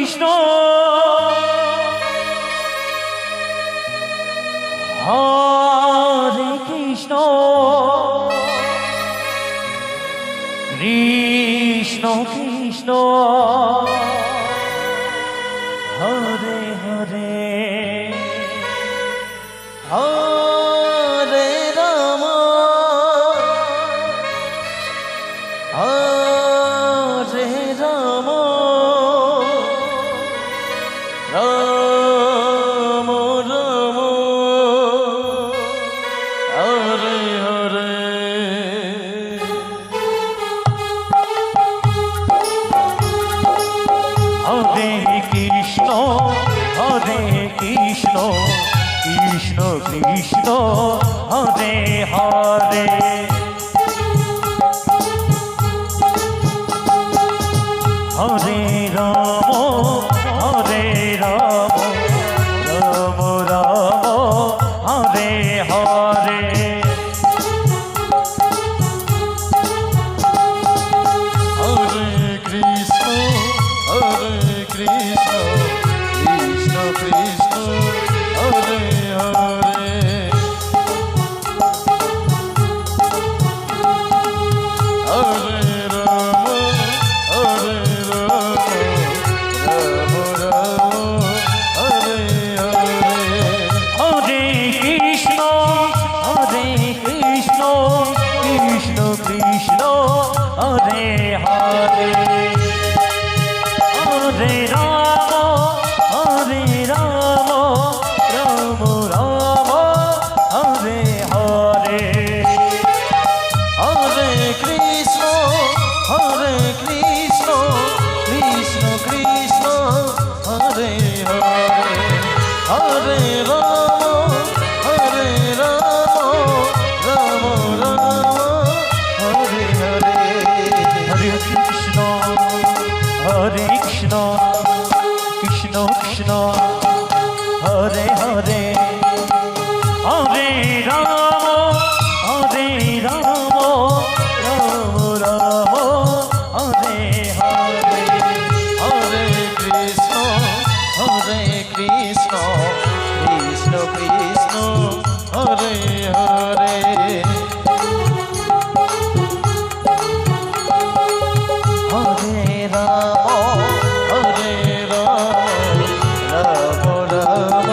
Krishna Hare Krishna Krishna Krishna Hare Hare Hare Ram Hare Ram Ram Ram Hare Hare Hare Krishna Krishna Krishna Hare Hare Hare Ram Ram Ram Hare Hare Hare Krishna Krishna Krishna Hare Hare Hare Ram Ram Ram Hare Hare Hare Krishna Krishna Krishna Hare Hare Hare Ram Ram Ram Hare Hare Hare Krishna Krishna Krishna Hare Hare Hare Ram Ram Hare Hare Hare Krishna Krishna Krishna Hare Hare Hare Ram Ram Ram Hare Hare Hare Krishna Krishna Krishna Hare Hare Hare Ram Ram Ram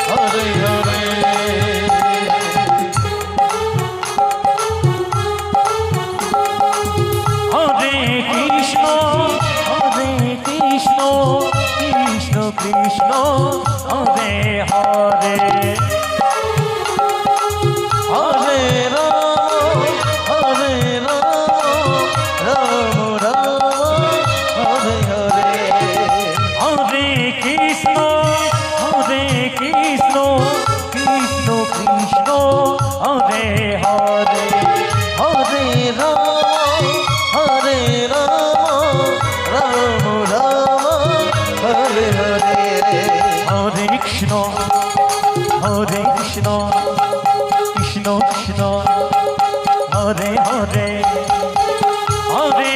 Hare Hare Hare Krishna Hare Krishna Krishna Hare Hare Krishna Hare Hare Hare Ram Ram Hare Hare Hare Krishna Krishna Krishna Hare Hare Hare Ram Ram Hare Hare Hare Krishna Krishna Krishna Hare Hare Hare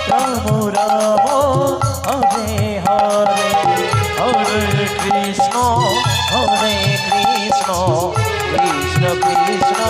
Ram Ram Hare Hare Hare Krishna Krishna Krishna